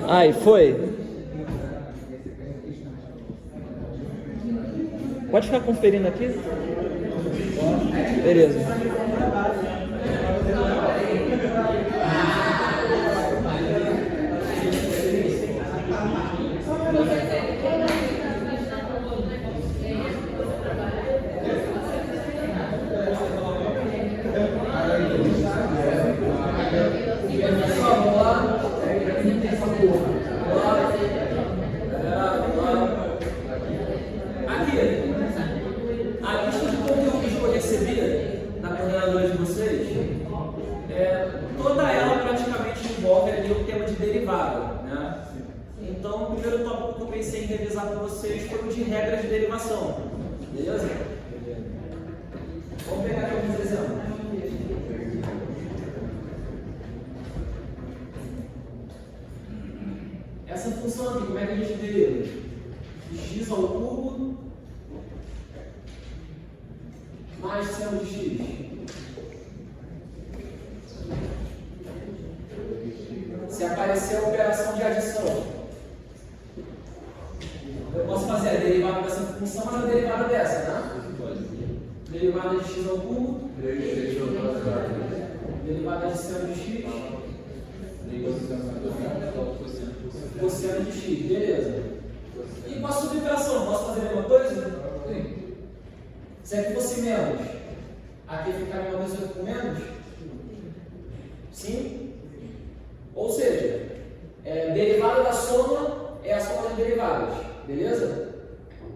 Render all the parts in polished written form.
Aí, foi. Pode ficar conferindo aqui? Beleza. Toda ela praticamente envolve ali o tema de derivada, né? Então, o primeiro tópico que eu pensei em revisar para vocês foi o de regras de derivação, beleza? Vamos pegar aqui alguns exemplos. Essa função aqui, como é que a gente deriva? De x ao cubo mais seno de x. Se aparecer a operação de adição, eu posso fazer a derivada dessa função, mas a derivada dessa, né? Derivada de x ao cubo, derivada de seno de x, cosseno de x, beleza. E com a subtração, posso fazer a mesma coisa? Sim. Se aqui fosse menos, aqui ficar a mesma coisa com menos? Sim? Ou seja, derivada da soma é a soma de derivadas, beleza?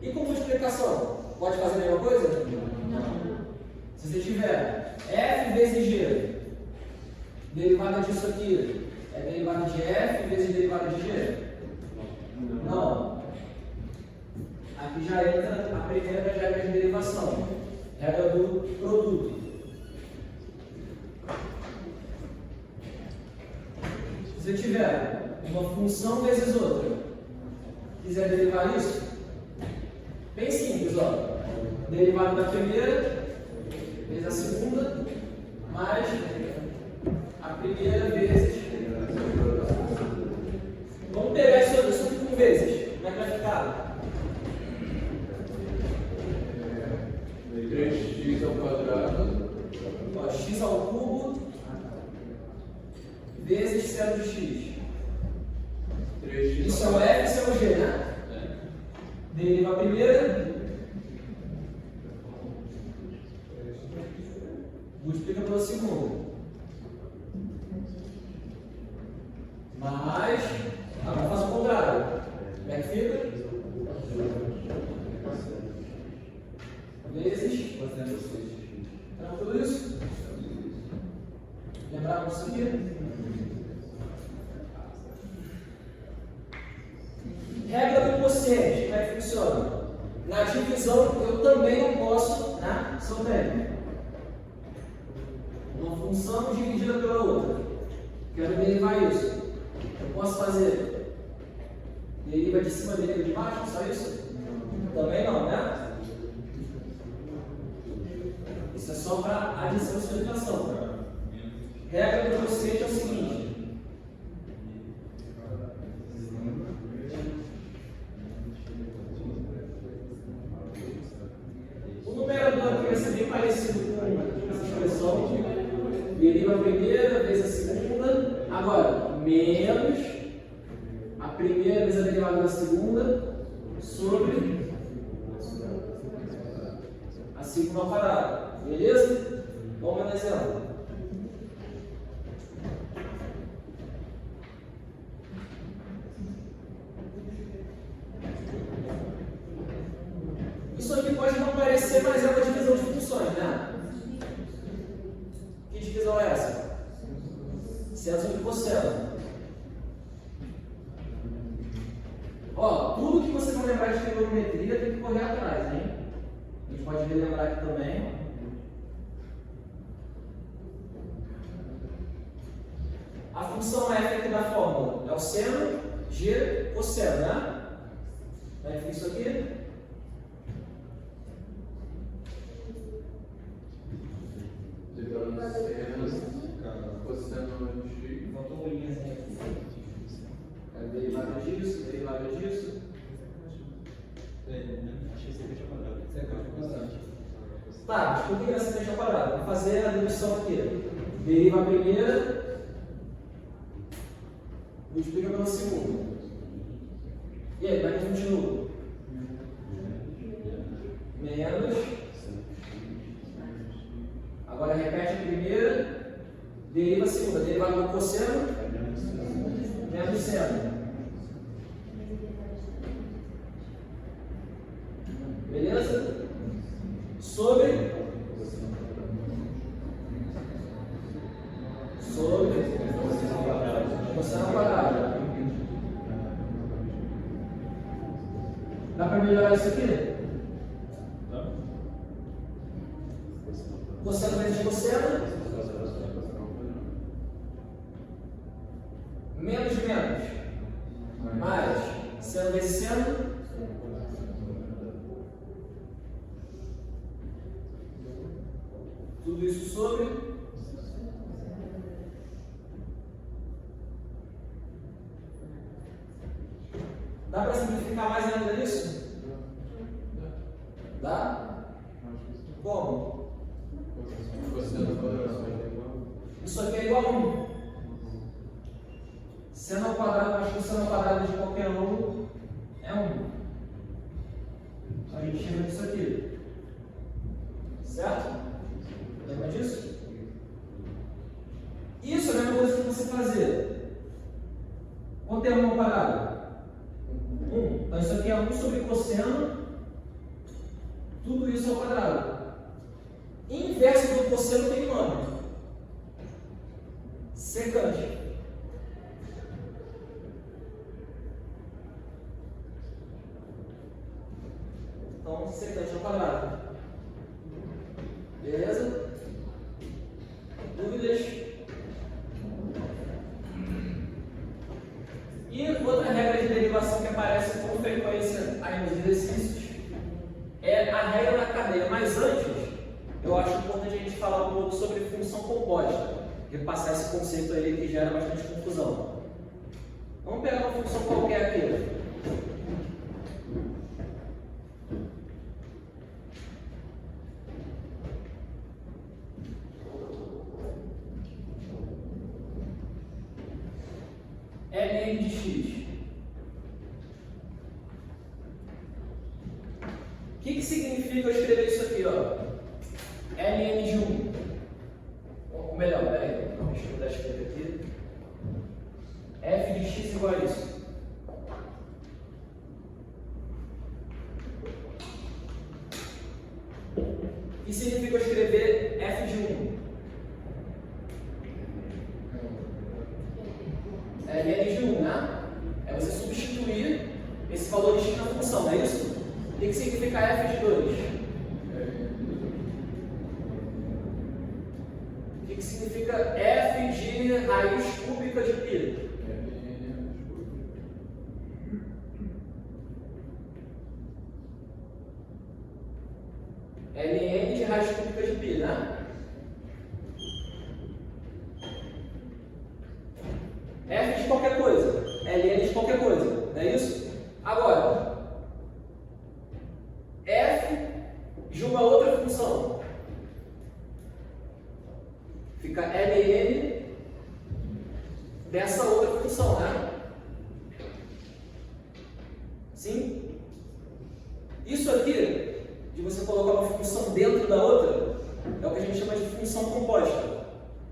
E com multiplicação, pode fazer a mesma coisa? Não. Se você tiver f vezes g, derivada disso aqui é derivada de f vezes derivada de g? Não. Aqui já entra a primeira regra de derivação, regra do produto. Se você tiver uma função vezes outra, quiser derivar isso, bem simples, ó. Derivada da primeira vezes a segunda, mais a primeira vezes. Vamos pegar isso aqui com vezes. Como é que vai ficar? 3x ao quadrado. Ó, x ao cubo vezes seno de x. 3x. Isso é o f, isso é o g, né? Deriva a primeira, multiplica pela segunda. Mas, agora faz o contrário. Como é que fica? Vezes. Tranquilo isso? Lembraram disso aqui? Regra do quociente, como é que funciona? Na divisão, eu também não posso, né? São bem. Uma função dividida pela outra. Quero derivar isso. Eu posso fazer deriva de cima, deriva de baixo, só isso? Também não, né? Isso é só para adição e subtração. Regra do quociente é o seguinte. O numerador aqui vai ser bem parecido com essa expressão. Deriva a primeira vezes a segunda. Agora, menos a primeira vezes a derivada da segunda sobre a segunda ao quadrado. Beleza? Vamos ver um exemplo. Isso aqui pode não parecer, mas é uma divisão de funções, né? Que divisão é essa? Seno sobre cosseno. Ó, tudo que você não lembrar de trigonometria tem que correr atrás, hein? A gente pode relembrar aqui também. A função f aqui da fórmula é o seno, g, cosseno, né? Como é que fica isso aqui? É derivada disso, derivada disso. Achei secante ao quadrado. Secante ao quadrado. Tá, mas por que é secante ao quadrado? Vamos fazer a dedução aqui. Deriva a primeira, multiplica pela segunda. E aí, como é que continua? Menos. Agora repete a primeira, deriva a segunda. Derivada do cosseno, menos seno. Beleza? Sobre cosseno ao quadrado. Dá para melhorar isso aqui? Cosseno vezes cosseno. Menos menos. Mais. Seno vezes seno. Tudo isso sobre. Dá para simplificar mais ainda isso? Dá? Como? Isso aqui é igual a 1. Seno ao quadrado mais cosseno ao quadrado de qualquer um é 1. A gente chama disso aqui. Certo? Lembra disso? Isso é a mesma coisa que você fazer. Quanto é 1 ao quadrado? 1. Então isso aqui é 1 sobre cosseno. Tudo isso ao quadrado. Inverso do cosseno tem nome. Secante. Então, secante ao quadrado. Beleza? Dúvidas? E outra regra de derivação que aparece com frequência aí nos exercícios é a regra da cadeia. Mas antes, eu acho importante a gente falar um pouco sobre função composta, repassar esse conceito aí que gera bastante confusão. Vamos pegar uma função qualquer aqui. Ln de x. O que significa eu escrever isso aqui, ó? Ln de 1. Ou melhor, peraí, deixa eu mudar a escrita aqui. F de x igual a isso. O que significa eu escrever f de 1? É Ln de 1, né? É você substituir esse valor de x na função, não é isso? O que significa f de 2? O que significa f de raiz cúbica de π? Ln de raiz cúbica de π, né? F de qualquer coisa, Ln de qualquer coisa, não é isso? Agora, f de uma outra função fica Ln dessa outra função, né? Sim? Isso aqui, de você colocar uma função dentro da outra, é o que a gente chama de função composta.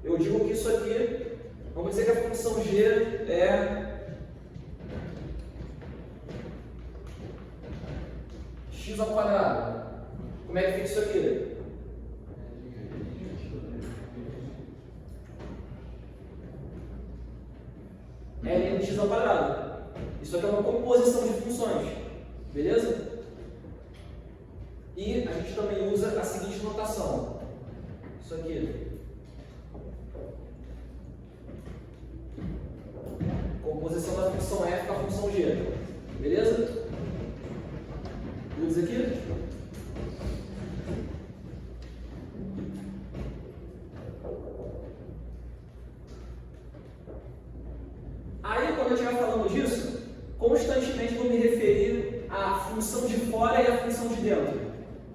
Eu digo que isso aqui, vamos dizer que a função g é x ao quadrado. Como é que fica isso aqui? Ln de x ao quadrado. Isso aqui é uma composição de funções. Beleza? E a gente também usa a seguinte notação. Isso aqui. Composição da função f com a função g. Beleza? Dúvidas aqui? Aí, quando eu estiver falando disso, constantemente vou me referir à função de fora e à função de dentro.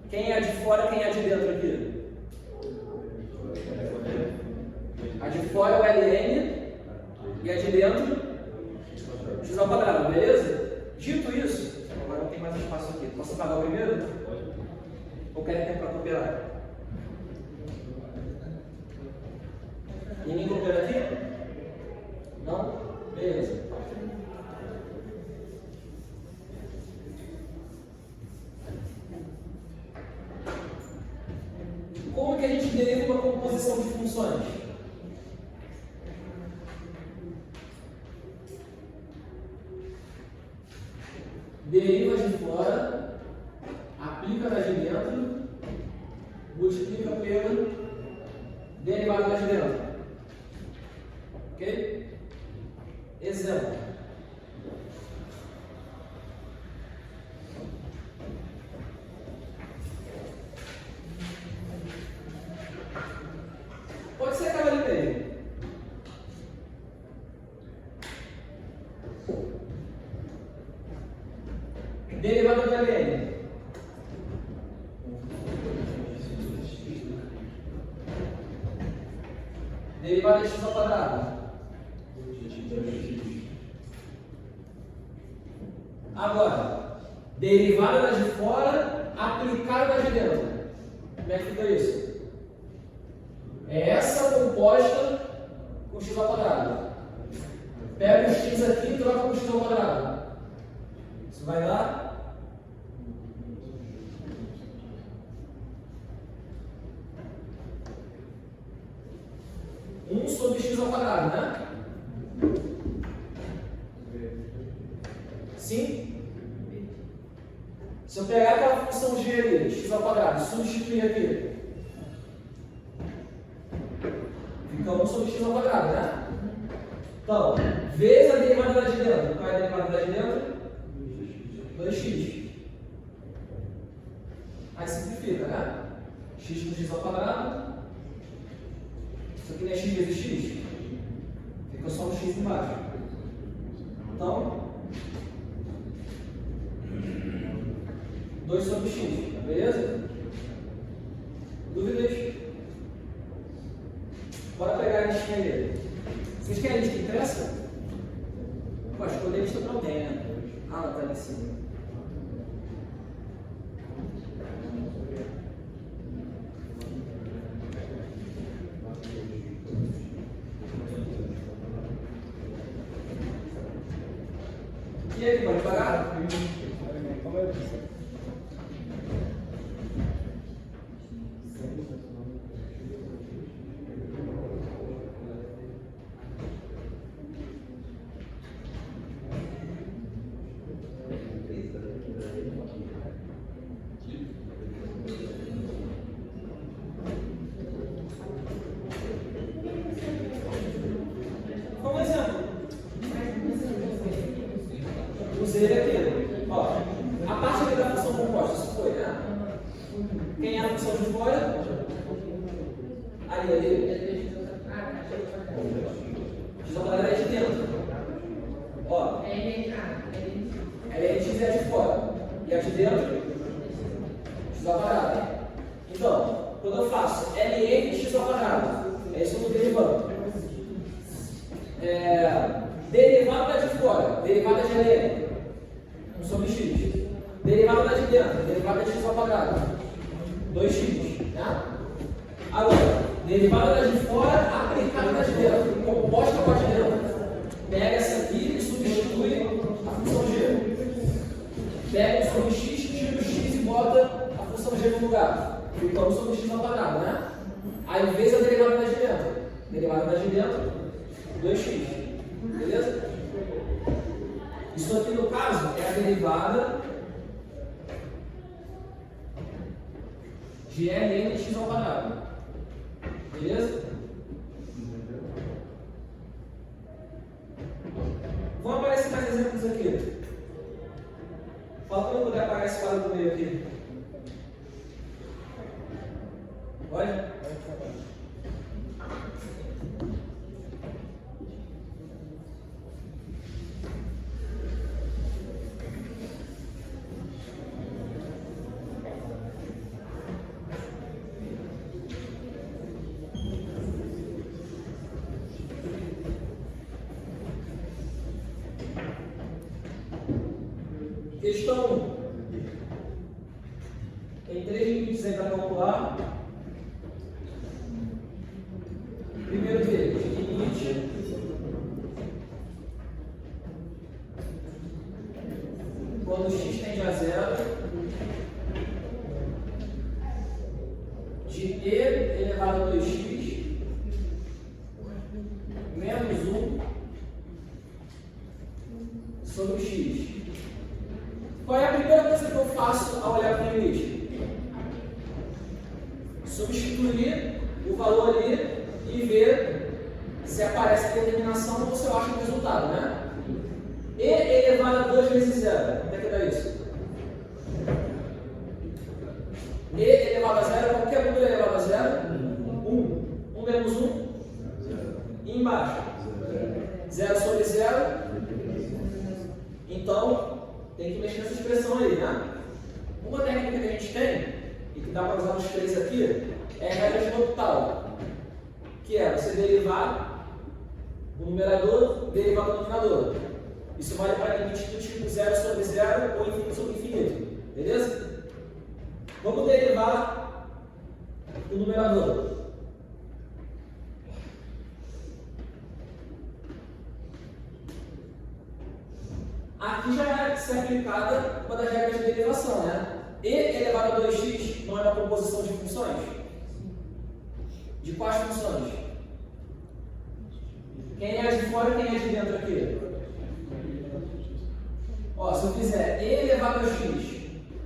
Quem é a de fora, quem é a de dentro aqui? A de fora é o Ln e a de dentro x ao quadrado, beleza? Dito isso, agora não tem mais espaço aqui. Posso apagar o primeiro? Ou querem tempo para cooperar? Ninguém coopera aqui? Não? Beleza. Como que a gente deriva uma composição de funções? Deriva de fora, aplica na de dentro, multiplica pelo derivado da de dentro. Ok? Exemplo. Pode ser aquela ali mesmo. Derivada do Ln. Derivada de x ao quadrado. Agora, derivada da de fora, aplicada na de dentro. Como é que fica isso? É essa composta com x ao quadrado. Pega o x aqui e troca com x ao quadrado. Isso vai dar 1 sobre x ao quadrado, né? Sim? Se eu pegar aquela função g ali, x ao quadrado, substituir aqui, fica 1 sobre x ao quadrado, né? Então, vezes a derivada da de dentro. Qual é a derivada da de dentro? 2x. Aí simplifica, né? X com x ao quadrado. Isso aqui não é x vezes x? Fica só um x embaixo. Então, 2 sobre x, beleza? Dúvidas? Bora pegar a listinha ali. Vocês querem a lista impressa? Pode escolher a lista para alguém, né? Ah, ela está ali em cima. E aí, pode pagar? Como exemplo, usei ele aqui. Ó, a parte aqui da função composta, isso foi, né? Quem é a função de fora? Ali. X ao quadrado é de dentro. Ó, Lnx é a de fora. E a de dentro? X ao quadrado. Então, quando eu faço Ln x ao quadrado, é isso que eu estou derivando. Derivada da de fora, derivada de Ln, 1 sobre x. Derivada da de dentro, derivada de x ao quadrado, 2x. Né? Agora, derivada da de fora, aplicada na de dentro, composta com a de dentro. Pega essa aqui e substitui a função g. Pega 1 sobre x, tira o x e bota a função g no lugar. Fica 1 sobre x ao quadrado, né? Aí vezes a derivada da de dentro. Derivada da de dentro, 2x. Beleza? Isso aqui no caso é a derivada de Ln x ao quadrado. Beleza? Vão aparecer mais exemplos aqui. Fala quando eu puder apagar esse quadro do meio aqui. Pode? Questão 1. Tem 3 limites aí para calcular. Primeiro deles, limite quando x tende a zero de e elevado a 2x menos 1 sobre x. Qual é a primeira coisa que eu faço ao olhar para o limite? Substituir o valor ali e ver se aparece a determinação ou se eu acho o resultado, né? E elevado a 2 vezes 0. Como é que dá isso? E elevado a 0, qualquer número elevado a 0, 1. 1 menos 1, e embaixo, 0 sobre 0. Então, tem que mexer nessa expressão aí, né? Uma técnica que a gente tem, e que dá para usar nos 3 aqui, é a regra de L'Hopital, que é você derivar o numerador, derivar o denominador. Isso vale para limites do tipo 0 sobre 0 ou infinito sobre infinito. Beleza? Vamos derivar o numerador. Aqui já vai ser aplicada uma das regras de derivação, né? E elevado a 2x não é uma composição de funções? De quais funções? Quem é de fora e quem é de dentro aqui? Ó, se eu fizer e elevado a x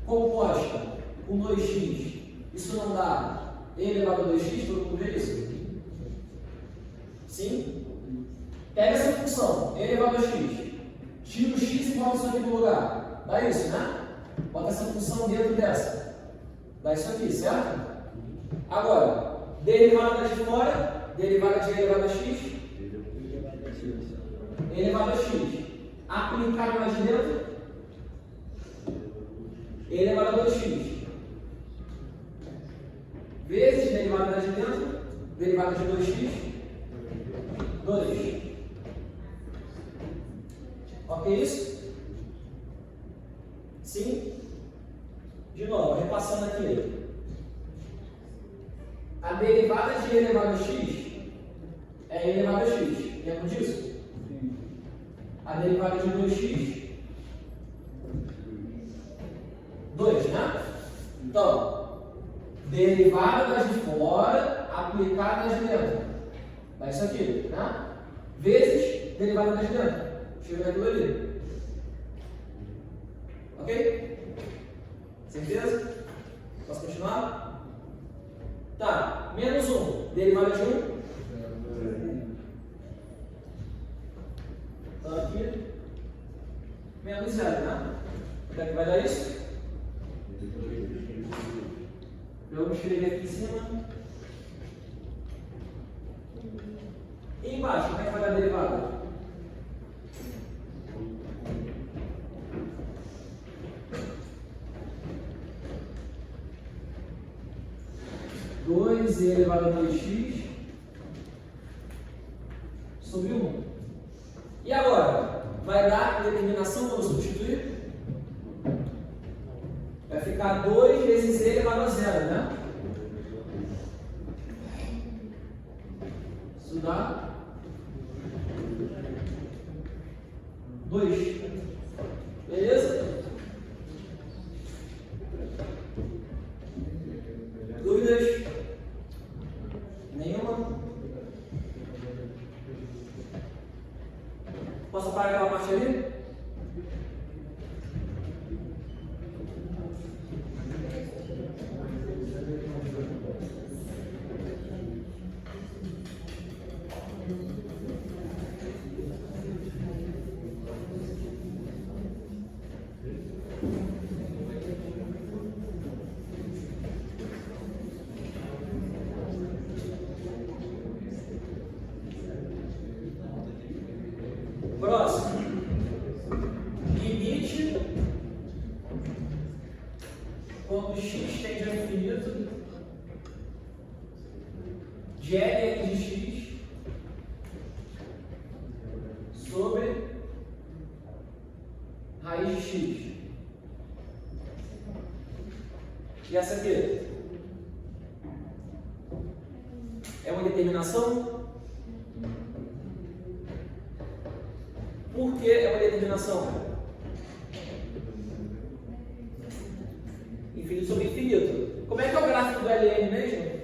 composta com 2x, isso não dá e elevado a 2x? Todo mundo vê isso? Sim? Pega essa função, e elevado a x, tira o x e bota isso aqui no lugar. Dá isso, né? Bota essa função dentro dessa. Dá isso aqui, certo? Agora, derivada de fora, derivada de e elevado a x, e elevado a x. Aplicado lá de dentro, e elevado a 2x. Vezes derivada lá de dentro, derivada de 2x, 2. Ok isso? Sim? De novo, repassando aqui. A derivada de e elevado a x é e elevado a x. Lembra disso? A derivada de 2x, 2, né? Então, derivada das de fora, aplicada das de dentro. Dá isso aqui, né? Vezes derivada das de dentro. Chega aquilo ali. Ok? Certeza? Posso continuar? Tá. Menos 1. Derivada de 1. Então aqui. Menos 0, né? Quanto é que vai dar isso? Vamos escrever aqui em cima. E embaixo, como é que vai dar a derivada? E elevado a 2x sobre 1. E agora? Vai dar a determinação quando substituir? Vai ficar 2 vezes e elevado a 0, né? Isso dá 2. Beleza? Dúvidas? Nenhuma? Posso parar aquela parte ali? Próximo. Limite quando x tende a infinito de L de x sobre raiz de x. E essa aqui? É uma determinação? Por que é uma determinação? Infinito sobre infinito. Como é que é o gráfico do LN mesmo?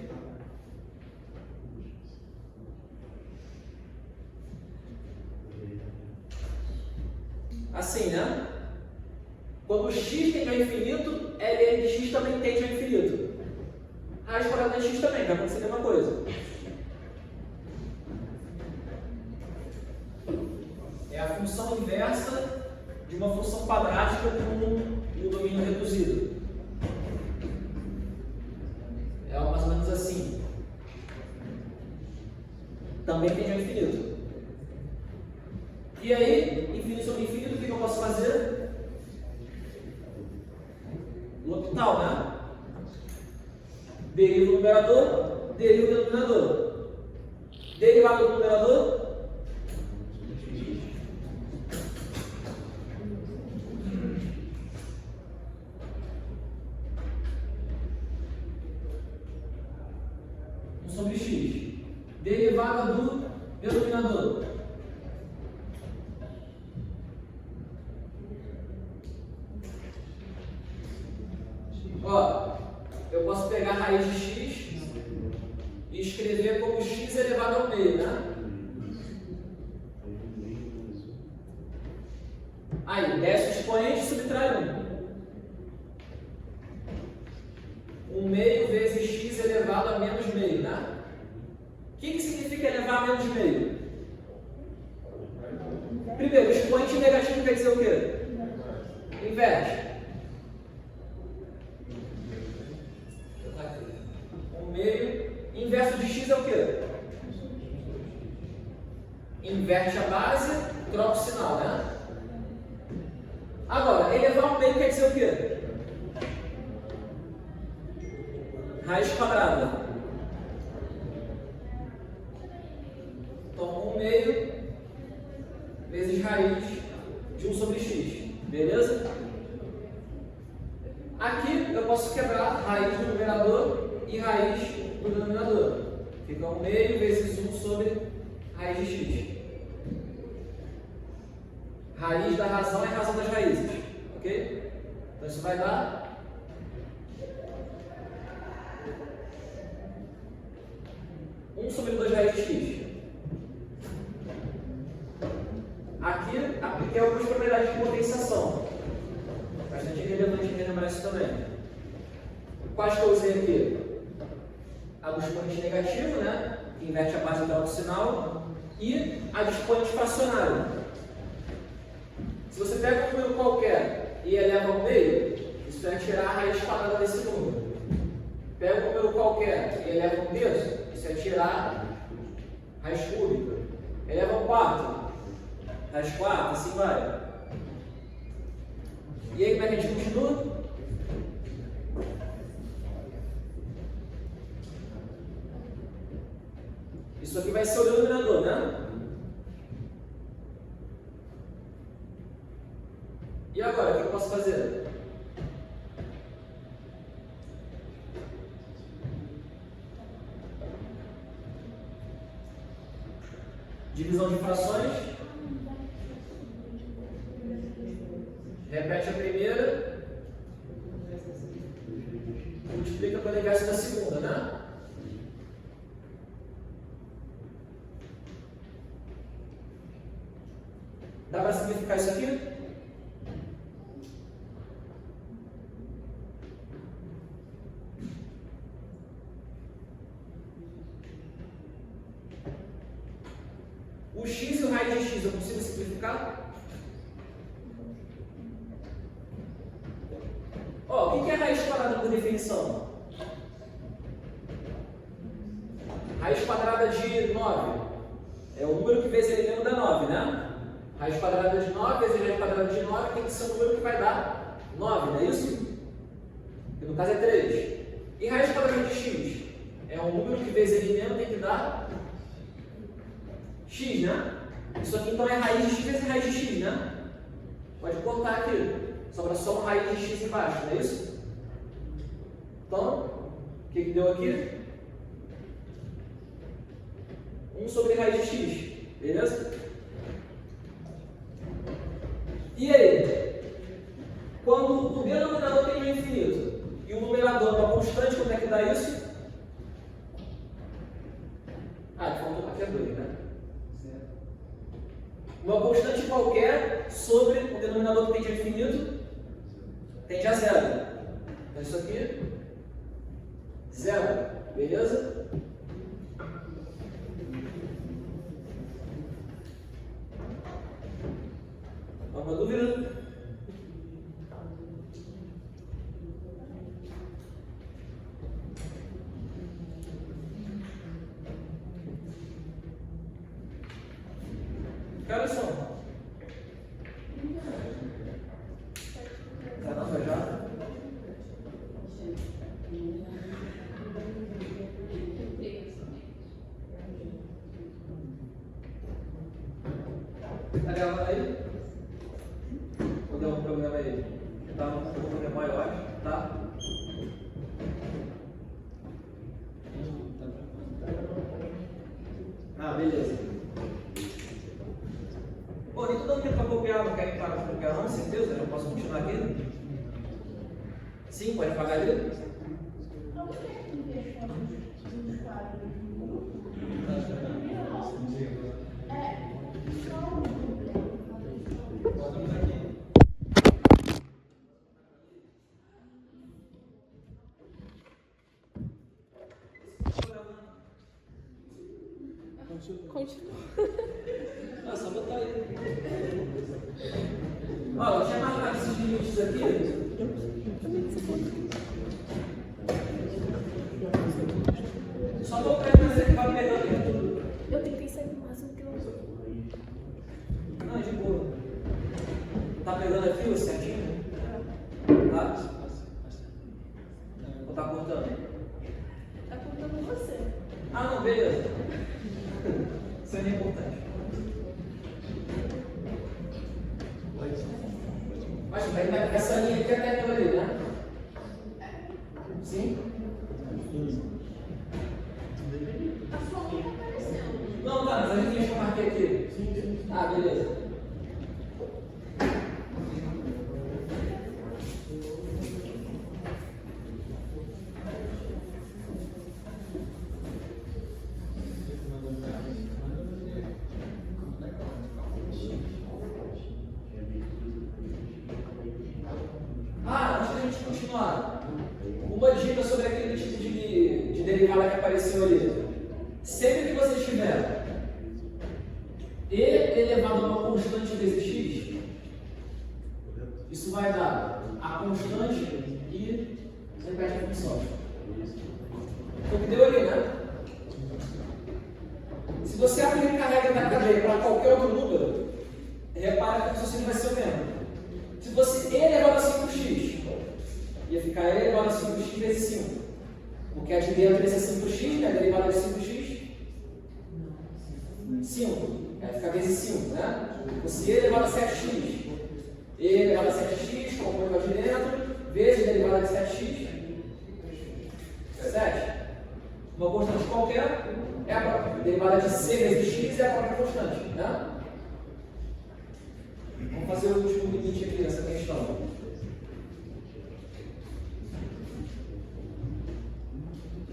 Assim, né? Quando o x tende ao infinito, ln de x também tende ao infinito. Raiz quadrada de x também, vai acontecer a mesma coisa. É a função inversa de uma função quadrática com o domínio reduzido. É algo mais ou menos assim. Também tende ao infinito. E aí, infinito sobre infinito, o que eu posso fazer? L'Hopital, né? Deriva o numerador, deriva o denominador. Derivado do numerador, sobre x. Derivada do denominador. Ó, eu posso pegar a raiz de x e escrever como x elevado ao meio, né? Aí, desce o expoente e subtrai 1. 1 meio vezes x elevado a menos meio, né? O que significa elevar a menos meio? Primeiro, o expoente negativo quer dizer o quê? Inverte. 1 meio. Inverso de x é o quê? Inverte a base, troca o sinal, né? Agora, elevar 1 meio quer dizer o quê? Raiz quadrada. Então, 1 meio vezes raiz de 1 sobre x. Beleza? Aqui eu posso quebrar raiz do numerador e raiz do denominador. Fica 1 meio vezes 1 sobre raiz de x. Raiz da razão é a razão das raízes. Ok? Então isso vai dar 1 sobre 2 raiz de x. Aqui apliquei algumas propriedades de potenciação. Bastante relevante relembrar isso também. Quais que eu usei aqui? A do expoente negativo, né? Que inverte a base e troca o sinal. E a do expoente fracionário. Se você pega um número qualquer e eleva ao meio, isso vai tirar a raiz quadrada desse número. Pega um número qualquer e eleva um terço, isso é tirar a raiz cúbica. Eleva ao 4, raiz 4, assim vai. E aí, como é que a gente continua? Isso aqui vai ser o denominador, né? E agora, o que eu posso fazer? Divisão de frações. Repete a primeira. Multiplica pelo inverso da segunda, né? Dá para simplificar isso aqui? O x e o raiz de x eu consigo simplificar? Ó, o que é raiz quadrada por definição? Raiz quadrada de 9 é o número que vezes ele mesmo dá 9, né? Raiz quadrada de 9 vezes raiz quadrada de 9 tem que ser o número que vai dar 9, não é isso? Que no caso é 3. E raiz quadrada de x? É um número que vezes ele mesmo tem que dar x, né? Isso aqui então é raiz de x vezes raiz de x, né? Pode cortar aqui. Sobra só uma raiz de x embaixo, não é isso? Então, o que deu aqui? 1 sobre raiz de x, beleza? E aí? Quando o denominador tem um infinito e o numerador é uma constante, como é que dá isso? Aqui é 2, né? Uma constante qualquer sobre o denominador que tende a infinito tende a 0. Então isso aqui, 0, beleza? Alguma dúvida? Que horas são? Já não foi já? Tá gravando aí? Ou deu algum problema aí? Tá um problema maior, tá? Ah, beleza. Bom, nem todo mundo para copiar, não quer pagar para copiar não, certeza? Eu posso continuar aqui? Sim, pode pagar ali? Continua. Ah, só botar aí. Ó, eu tinha marcado esses limites aqui. Só vou pegar você que vai pegando aqui. Eu tentei sair o máximo que eu uso. Não, de boa. Tá pegando aqui o certinho? Tá? Ou tá cortando? Tá contando você. Ah, não, beleza. Isso é importante. Mas essa linha aqui até aquela ali, né? Sim? A sua mão tá aparecendo. Não, tá, mas a linha que eu marquei aqui. Ah, beleza. Uma dica sobre aquele tipo de derivada que apareceu ali. Sempre que você tiver e elevado a uma constante vezes x, isso vai dar a constante e repete a função. Então, o que deu ali, né? Se você aplicar a regra da cadeia para qualquer outro número, repara que o raciocínio vai ser o mesmo. Se você elevado a 5x, ia ficar elevado a 5x vezes 5. Porque a de dentro desse é 5x, né? Derivada de 5x. 5. Vai ficar vezes 5, né? Se elevado a 7x. E elevado a 7x, compõe o de dentro, vezes derivada de 7x. 7. Uma constante qualquer é a própria. Derivada de c vezes x é a própria constante, né? Vamos fazer o último limite aqui nessa questão.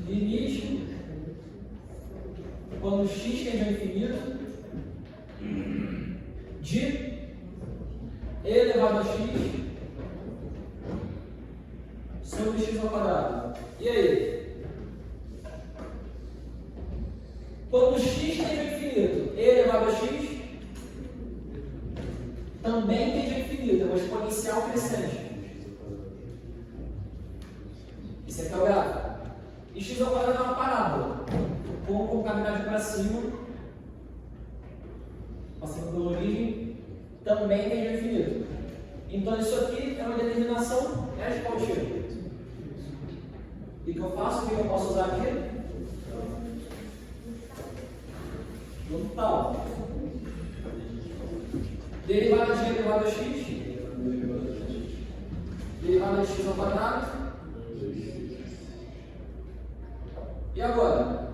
Limite, quando x tende ao infinito, de e elevado a x sobre x ao quadrado. E aí? Quando x tende ao infinito, e elevado a x também tende ao infinito, é uma exponencial crescente. Isso aqui é o gráfico. E x ao quadrado é uma parábola, com concavidade para cima, passando pela origem, também tende ao infinito. Então isso aqui é uma determinação exponencial. E o que eu faço? O que eu posso usar aqui? No tal. Derivada de elevado a x. Derivada de x ao quadrado. E agora?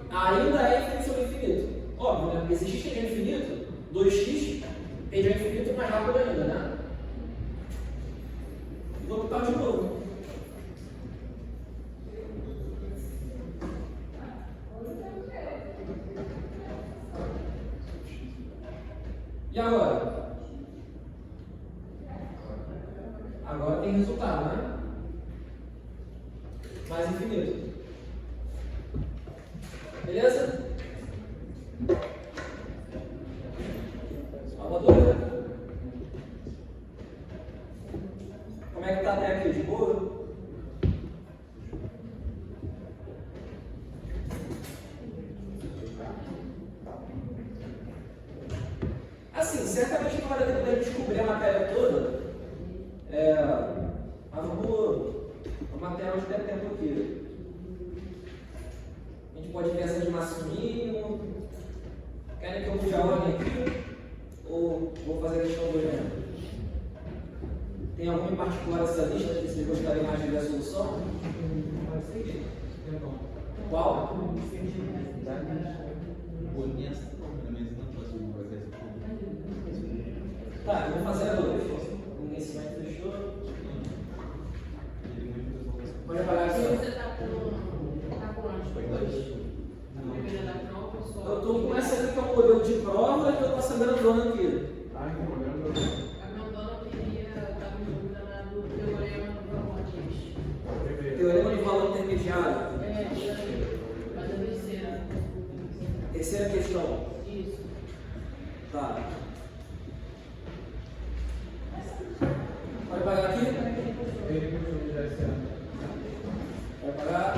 Ainda é infinito sobre infinito. Óbvio, né? Porque se x tende ao infinito, 2x tende ao infinito mais rápido ainda, né? Vou botar de novo. E agora? Agora tem resultado, né? Mais infinito. Beleza? Só uma dúvida. Como é que tá até aqui? De boa? Assim, certamente não vai dar tempo da gente descobrir a matéria toda. Mas vamos até onde der tempo aqui. A gente pode ver essa de máximo mínimo. Querem que eu mude a ordem aqui? Ou vou fazer a questão do exemplo? Tem algum em particular dessa lista que vocês gostariam mais de ver a solução? Qual? Tá, eu vou fazer a dois. Ninguém se vai fechou. Pode apagar aqui? Você tá com onde? Eu estou com essa aqui que é um modelo de prova e eu estou com essa grandona aqui. A grandona queria dar uma dúvida na do teorema do valor. Teorema de valor intermediário. Mas a terceira. Terceira questão. Isso. Tá. Pode apagar aqui? Pode apagar?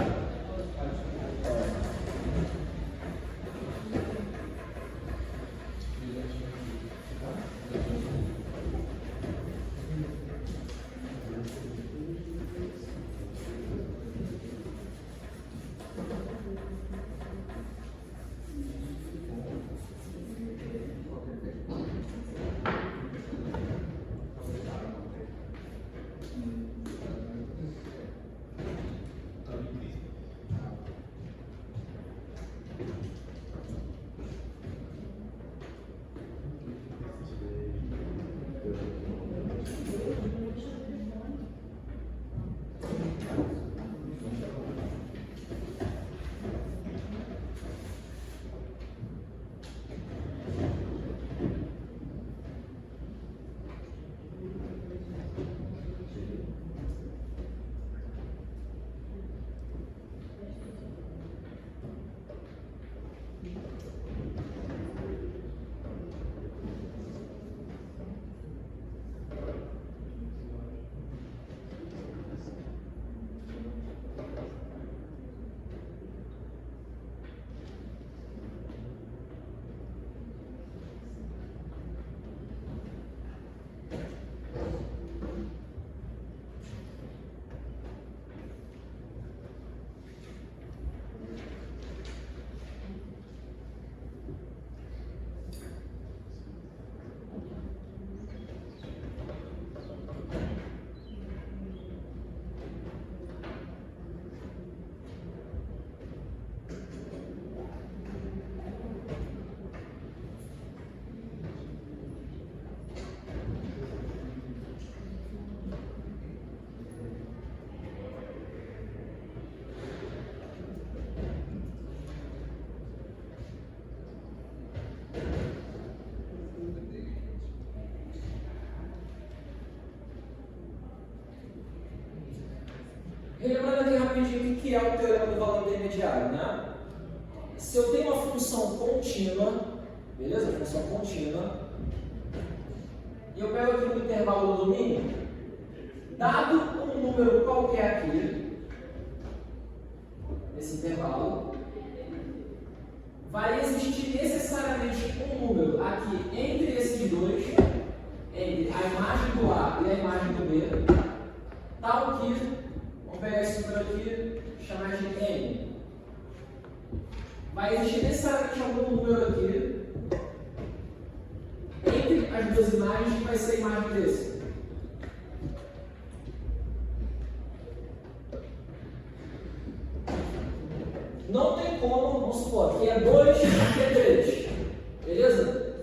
Relembrando aqui rapidinho o que é o teorema do valor intermediário, né? Se eu tenho uma função contínua, beleza? Função contínua, e eu pego aqui no intervalo do domínio, dado um número qualquer aqui, nesse intervalo, vai existir necessariamente um número aqui entre esses dois, entre a imagem do A e a imagem do B, tal que, vamos pegar esse número aqui e chamar de N. Vai existir necessariamente algum número aqui entre as duas imagens que vai ser a imagem desse.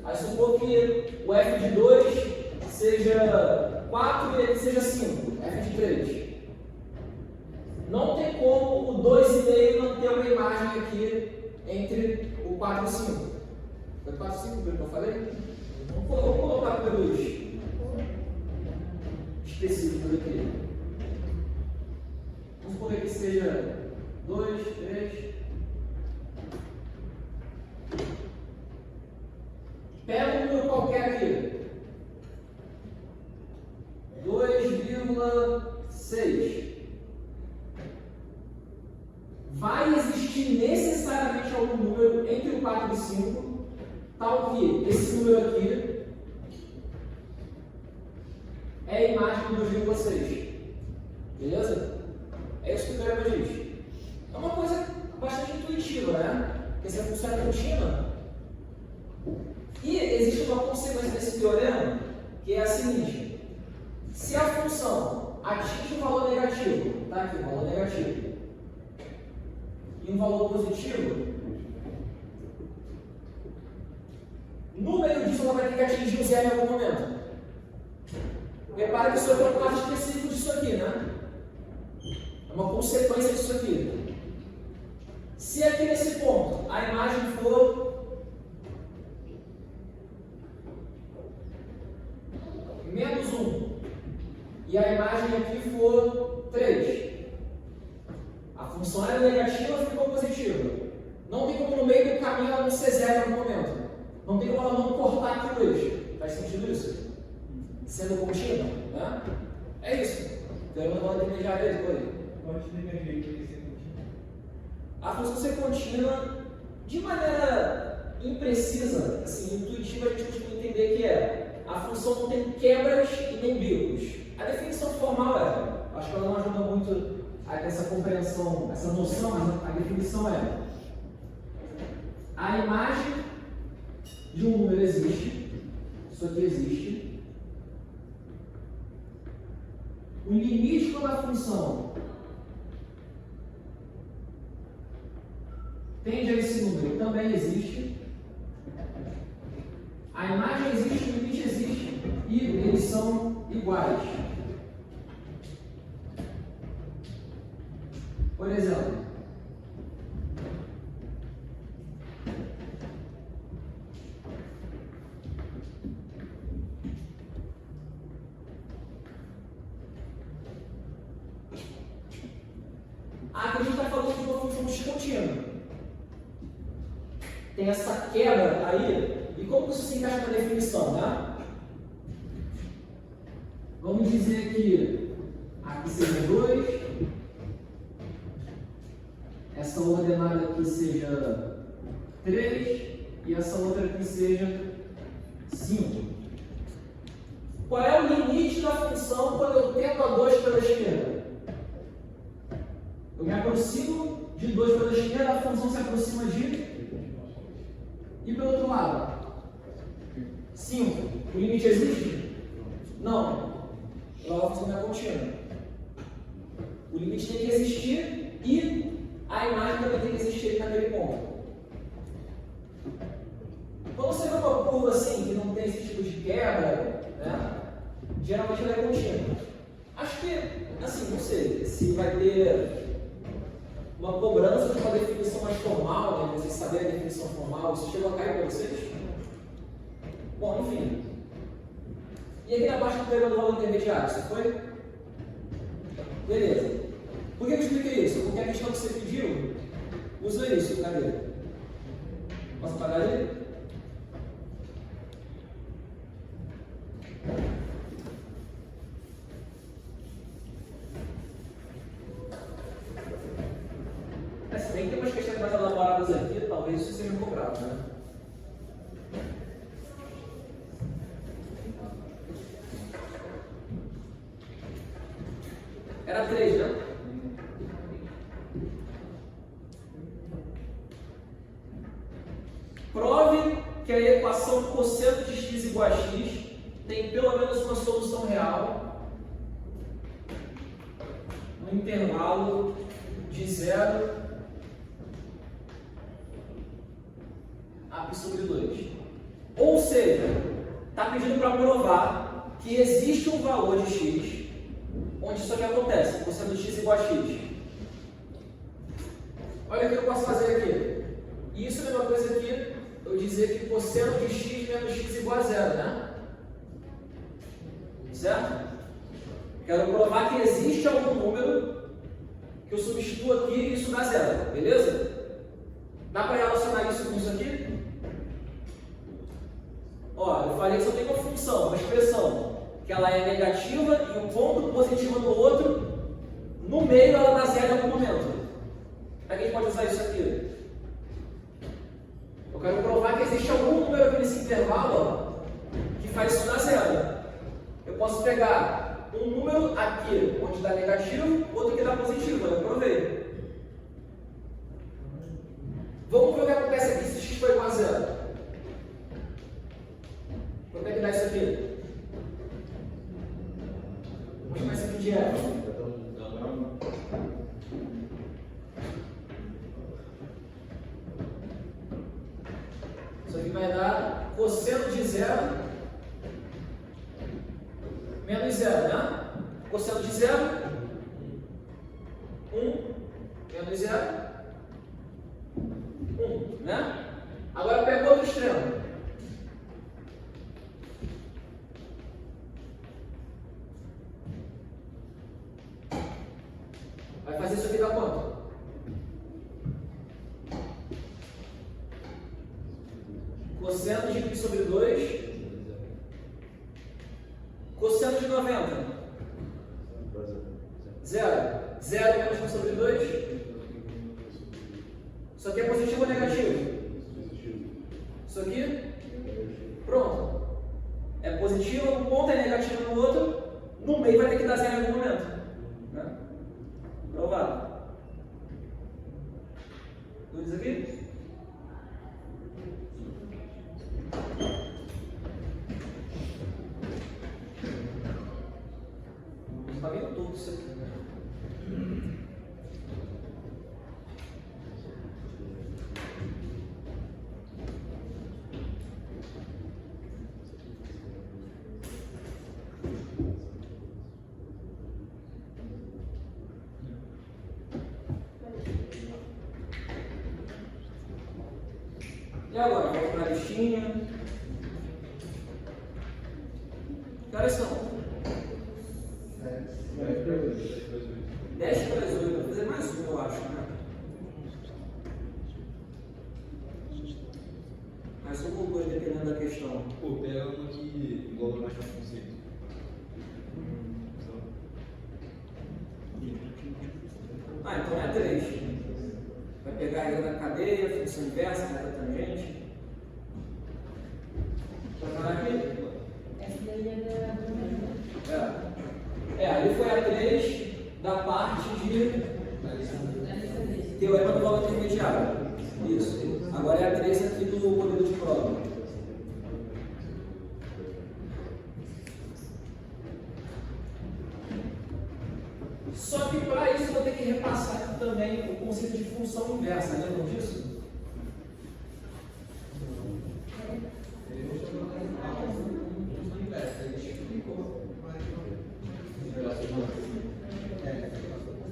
Aí supor que o f de 2 seja 4 e ele seja 5, f de 3. Não tem como o 2,5 não ter uma imagem aqui entre o 4 e o 5. Foi 4 e 5 que eu falei? Vamos colocar pelos específicos aqui. Vamos supor que seja 2, 3. Pega um número qualquer aqui. 2,6. Vai existir necessariamente algum número entre o 4 e o 5, tal que esse número aqui é a imagem do 2,6. Beleza? É isso que o teorema diz. É uma coisa bastante intuitiva, né? Porque se a função é contínua. E existe uma consequência desse teorema que é a seguinte: se a função atinge um valor negativo, tá aqui, um valor negativo, e um valor positivo, no meio disso ela vai ter que atingir o zero em algum momento. Repara que isso aqui é um caso específico disso aqui, né? É uma consequência disso aqui. Se aqui nesse ponto a imagem for menos 1 e a imagem aqui for 3, a função era negativa e ficou positiva. Não tem como no meio do caminho ela não ser zero em algum momento. Não tem como ela não cortar aqui o eixo. Faz sentido isso? Sendo contínua, né? É isso. Então eu não vou intermediar depois. Pode negar que ser contínua. A função ser contínua, de maneira imprecisa, assim, intuitiva, a gente costuma entender que é: a função não tem quebras e nem bicos. A definição formal é, acho que ela não ajuda muito a ter essa compreensão, essa noção, mas a definição é: a imagem de um número existe, isso aqui existe, o limite quando a função tende a esse número também existe, a imagem existe, o limite existe, e eles são iguais. Por exemplo, aqui a gente está falando de uma função descontínua. Tem essa quebra aí, e como isso se encaixa na definição, né? Vamos dizer que aqui seja 2, essa ordenada aqui seja 3 e essa outra aqui seja 5. Qual é o limite da função quando eu tendo a 2 pela esquerda? Eu me aproximo de 2 pela esquerda, a função se aproxima de... E pelo outro lado? 5. O limite existe? Não. Logo a função não é contínua. O limite tem que existir e a imagem também tem que existir naquele ponto. Quando você vê uma curva assim, que não tem esse tipo de quebra, né, geralmente ela é contínua. Acho que, assim, não sei se vai ter uma cobrança de uma definição mais formal, né? Vocês saberem a definição formal, isso chegou a cair para vocês? Bom, enfim. E aqui na parte do tema do valor intermediário, isso foi? Beleza. Por que eu expliquei isso? Porque a questão que você pediu usa isso, cadê? Posso apagar ali? Se bem que tem umas questões mais elaboradas aqui, talvez isso seja cobrado, né? Era 3, né? Prove que a equação cosseno de x igual a x tem pelo menos uma solução real no intervalo de 0 a π sobre 2. Ou seja, está pedindo para provar que existe um valor de x onde isso aqui acontece, cosseno de x igual a x. Olha o que eu posso fazer aqui. Isso é a mesma coisa que eu dizer que cosseno de x menos x igual a zero, né? Certo? Quero provar que existe algum número que eu substituo aqui e isso dá zero, beleza? Dá para relacionar isso com isso aqui? Ó, eu falei que só tem uma função, uma expressão, que ela é negativa e um ponto positivo no outro, no meio ela dá zero em algum momento. Como é que a gente pode usar isso aqui? Eu quero provar que existe algum número aqui nesse intervalo, ó, que faz isso dar zero. Eu posso pegar um número aqui onde dá negativo, outro que dá positivo, eu provei. Vamos ver o que acontece aqui se x for igual a zero. Quanto é que dá isso aqui? Vamos chamar isso aqui de f. Isso aqui vai dar cosseno de zero menos zero, né? Cosseno de zero, 1 menos zero, 1, né? Agora pega outro extremo. Vai fazer isso aqui dar quanto? Cosseno de π sobre 2. Cosseno de 90. 0. 0 menos π sobre 2. Isso aqui é positivo ou negativo? Isso aqui? Pronto. É positivo, um ponto é negativo no outro. No meio vai ter que dar zero em algum momento. Né? Provado. Dúvidas aqui? Está vendo tudo isso aqui, né? E agora, vamos para a listinha. Que horas são? 10 para as 8. Vou fazer mais um, eu acho, né? Mais um ou dois, dependendo da questão. Pô, pega uma que engloba mais um conceito. Ah, então é 3. Vai pegar a regra da cadeia, função inversa, reta tangente. Vai falar aqui? Essa daí é da. Ali foi a 3 da parte de teorema do valor intermediário. Isso. Agora é a 3 aqui do modelo de prova. Só que para isso eu vou ter que repassar aqui também o conceito de função inversa. Lembram disso?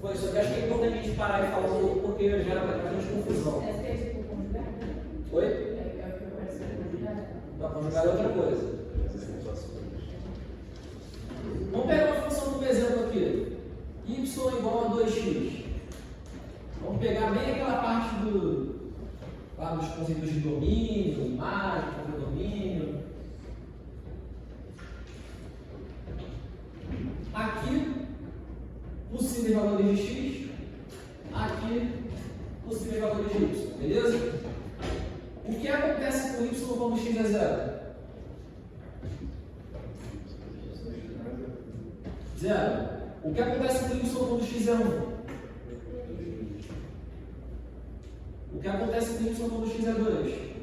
Foi isso, eu acho que é importante a gente parar e falar um pouco porque gera bastante confusão. Oi? Não, conjugar é outra coisa. Vamos pegar uma função como exemplo aqui. Y igual a 2x. Vamos pegar bem aquela parte lá dos conceitos de domínio, imagem, contradomínio. Aqui, possíveis valores de x. Aqui, possíveis valores de y. Beleza? O que acontece com y quando x é zero? Zero. O que acontece com y quando x é 1? O que acontece com y quando x é 2?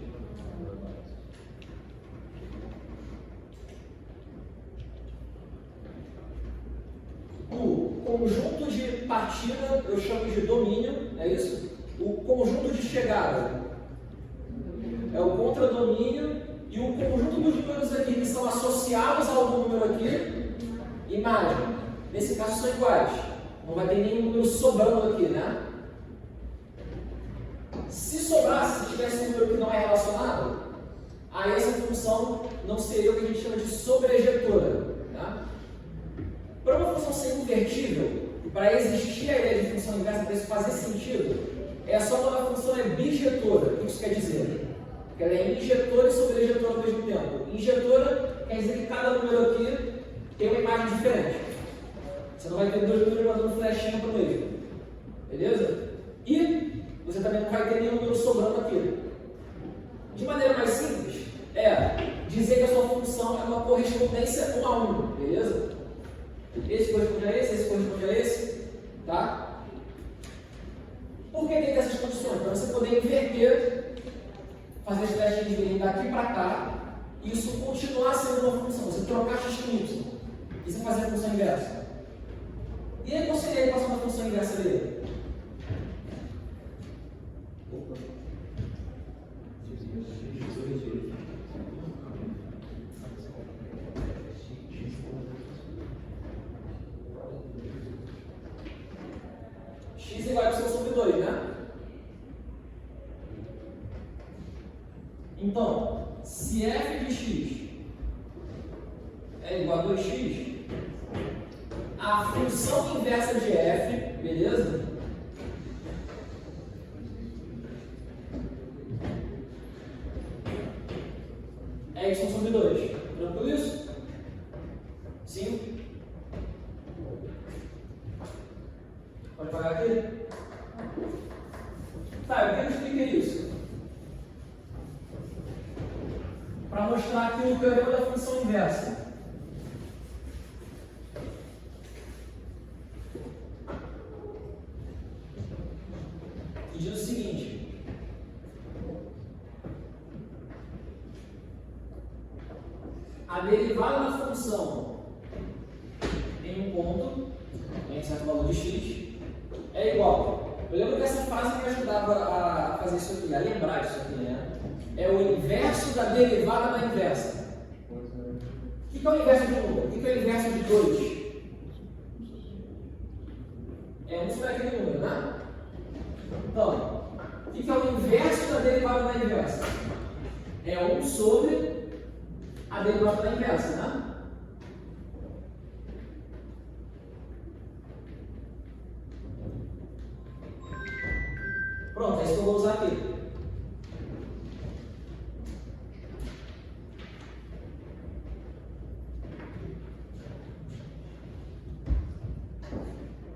O conjunto de partida eu chamo de domínio, é isso? O conjunto de chegada é o contradomínio e o conjunto associá-los a algum número aqui, imagem. Nesse caso são iguais. Não vai ter nenhum número sobrando aqui, né? Se sobrasse, se tivesse um número que não é relacionado, aí essa função não seria o que a gente chama de sobrejetora. Tá? Para uma função ser invertível, para existir a ideia de função inversa, para isso fazer sentido, é só quando a função é bijetora. O que isso quer dizer? Que ela é injetora e sobrejetora ao mesmo tempo. Injetora quer dizer que cada número aqui tem uma imagem diferente. Você não vai ter dois números mandando flechinha para o meio. Beleza? E você também não vai ter nenhum número sobrando aqui. De maneira mais simples, dizer que a sua função é uma correspondência 1 a 1. Beleza? Esse corresponde a esse corresponde a esse. Tá? Por que tem essas condições? Para você poder inverter, fazer as flechinhas virem daqui para cá, e isso continuar sendo uma função. Você trocar x com y, e você fazer a função inversa. E aí, qual seria a equação da função inversa dele? X igual a y sobre 2, né? Então, se f de x é igual a 2x, a função inversa de f, beleza? É y sobre 2. Tranquilo isso? Sim? Pode pagar aqui? Tá, eu quero explicar isso. Para mostrar aqui o teorema da função inversa. E diz o seguinte: a derivada da função em um ponto, em certo valor de x, é igual. Eu lembro que essa frase me ajudava a fazer isso aqui, a lembrar isso aqui, né? É o inverso da derivada da inversa. O que é o inverso de 1? O que é o inverso de 2? É 1 sobre aquele número, né? Então, o que é o inverso da derivada da inversa? É 1 sobre a derivada da inversa, né? Pronto, é isso que eu vou usar aqui.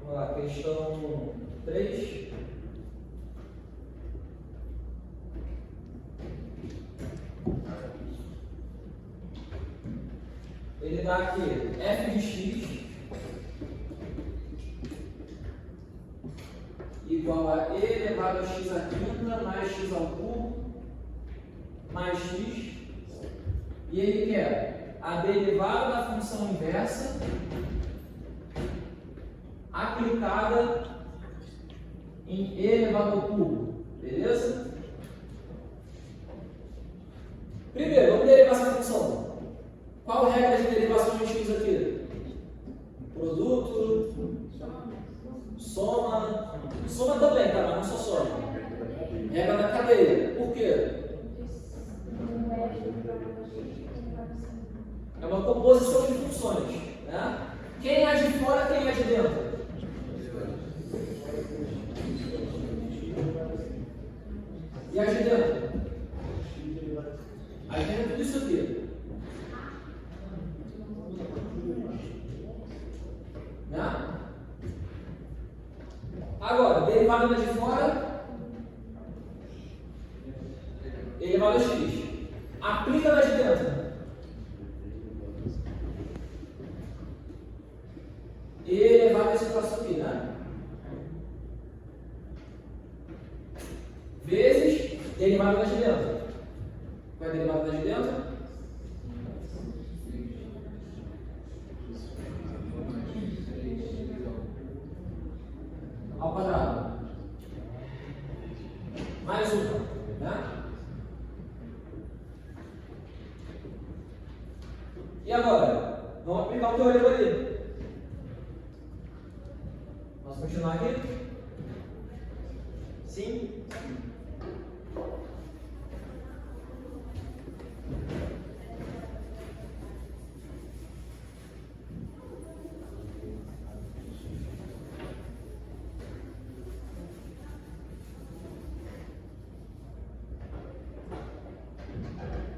Vamos lá, questão 3. Ele dá aqui f de x igual a e elevado a x à quinta mais x ao cubo mais x, e ele quer a derivada da função inversa aplicada em e elevado ao cubo, beleza? Primeiro, vamos derivar essa função. Qual a regra de derivação de x aqui? Produto, soma. Soma também, tá? Mas não só soma. Regra da cadeia. Por quê? É uma composição de funções, né? Quem é de fora, quem é de dentro? E as de dentro? As de dentro é tudo isso aqui. Né? Agora, derivada da de fora, elevado a x. Aplica na de dentro. E elevado a esse próximo aqui, né? Vezes derivada da de dentro. Qual é a derivada da de dentro? Ao quadrado. Mais uma, né? E agora? Vamos aplicar o teorema ali. Vamos continuar aqui? Sim?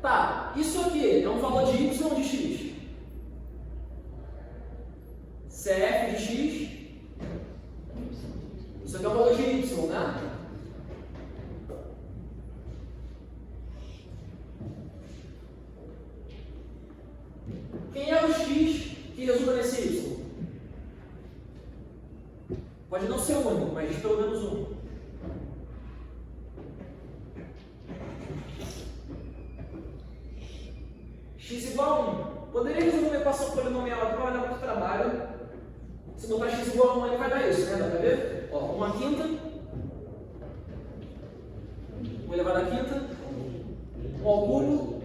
Tá, isso aqui é um valor de y ou de x? Se é f de x, isso aqui é um valor de y, né? Quem é o x que resulta nesse y? Pode não ser único, mas diz pelo menos um. X igual a 1. Poderia resolver uma equação polinomial aqui, mas vai dar muito trabalho. Se botar x igual a 1, ele vai dar isso, né? Dá pra ver? Ó, 1/5, 1 elevado à quinta, 1 ao cubo,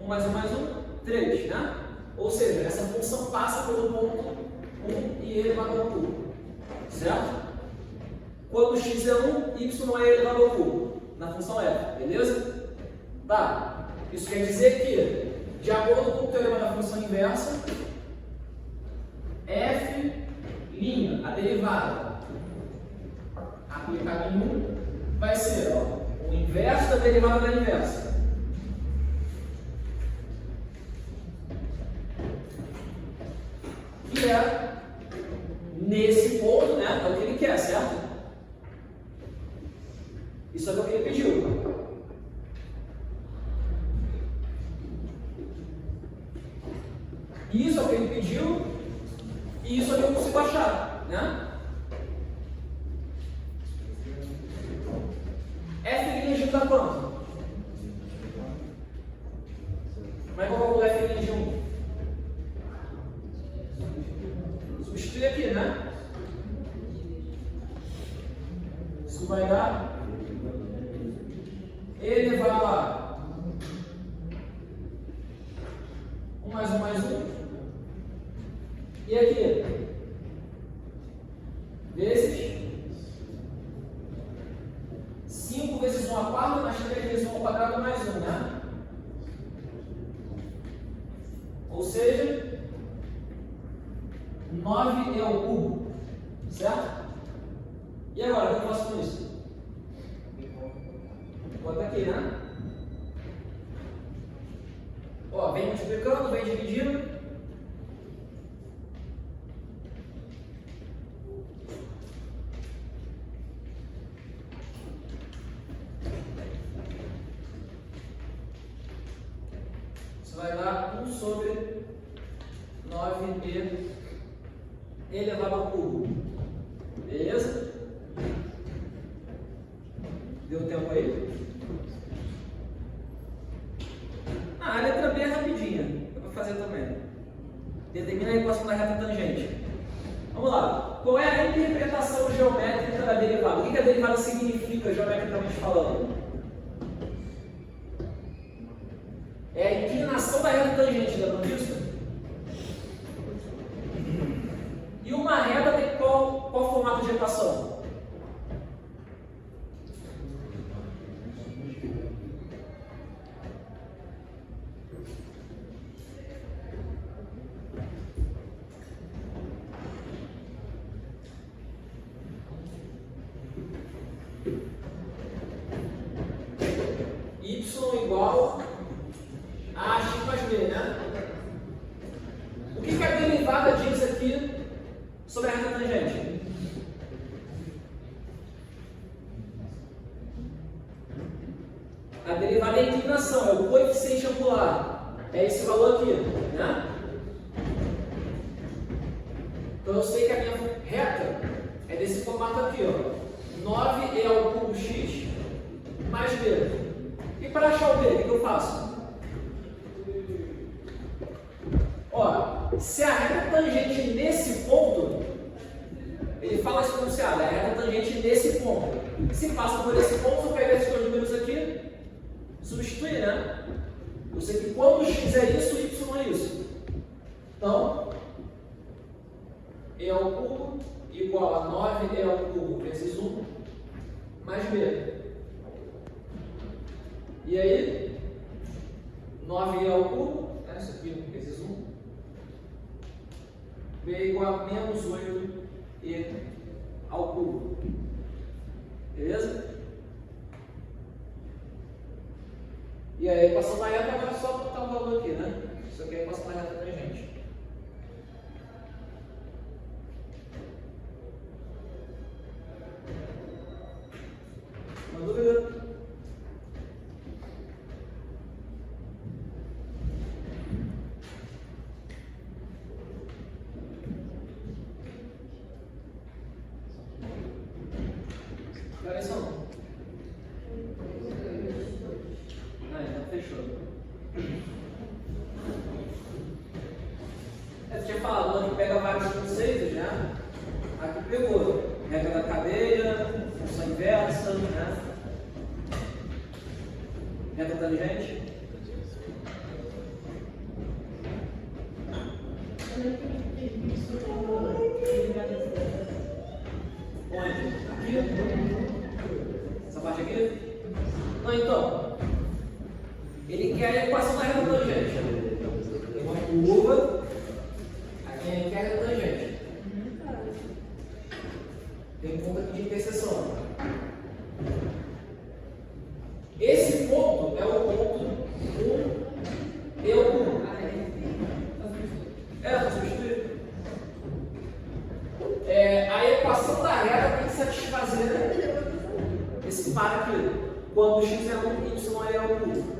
1 mais 1 mais 1, 3, né? Ou seja, essa função passa pelo ponto 1 e elevado ao cubo, certo? Quando x é 1, y não é elevado ao cubo, na função f, beleza? Tá, isso quer dizer que, de acordo com o teorema da função inversa, f', a derivada aplicada em 1, vai ser o inverso da derivada da inversa. Que é nesse ponto, né? É o que ele quer, certo? Isso é o que ele pediu. Isso é o que ele pediu e isso é o que eu consigo achar, né? F' dá quanto? Como é que eu calculo F' de 1? Substitui aqui, né? Isso vai dar E elevado a 1 mais 1 mais 1. E aqui? Vezes 5 vezes 1 à quarta, mais 3 vezes 1 ao quadrado, mais 1, né? Ou seja, 9 é ao cubo, certo? E agora, o que eu faço com isso? Bota aqui, né? Ó, vem multiplicando, vem dividindo. Isso vai dar 1 sobre 9b elevado ao cubo. Beleza? Deu tempo aí? A letra B é rapidinha. Dá para fazer também. Determina a equação da reta tangente. Vamos lá. Qual é a interpretação geométrica da derivada? O que a derivada significa geometricamente falando? É a inclinação da reta tangente, lembram disso? E uma reta tem qual formato de equação? Y igual a x mais b, né? O que a derivada diz aqui sobre a reta tangente? A derivada é a inclinação, é o coeficiente angular. É esse valor aqui, né? Então eu sei que a minha reta é desse formato aqui, ó. 9 é ao cubo x mais b. E para achar o b, o que eu faço? Ó, se a reta tangente nesse ponto, ele fala isso pronunciado, é a reta tangente nesse ponto. Se passa por esse ponto, eu pego esses dois números aqui, substituir, né? Eu sei que quando x é isso, y é isso. Então, E ao cubo igual a 9E ao cubo vezes 1 mais B. E aí, 9E ao cubo, né, isso aqui vezes 1, B é igual a menos 8E ao cubo. Beleza? E aí, a equação da reta agora é só botar o valor aqui, né? Isso aqui é a equação da reta tangente. Uma dúvida? Que horas são? Então fechou. Eu tinha falado que pega vários conceitos, né? Aqui pegou regra da cadeia, função inversa, né? Regra tangente. Onde? Aqui? Essa parte aqui? Não, então. Ele quer a equação da reta tangente. Tem uma curva. Aqui ele quer a reta tangente. Tem um ponto aqui de interseção. Esse ponto é o ponto 1 e o 1. Vou substituir. A equação da reta tem que satisfazer esse par aqui. Quando x é 1 e y é 1.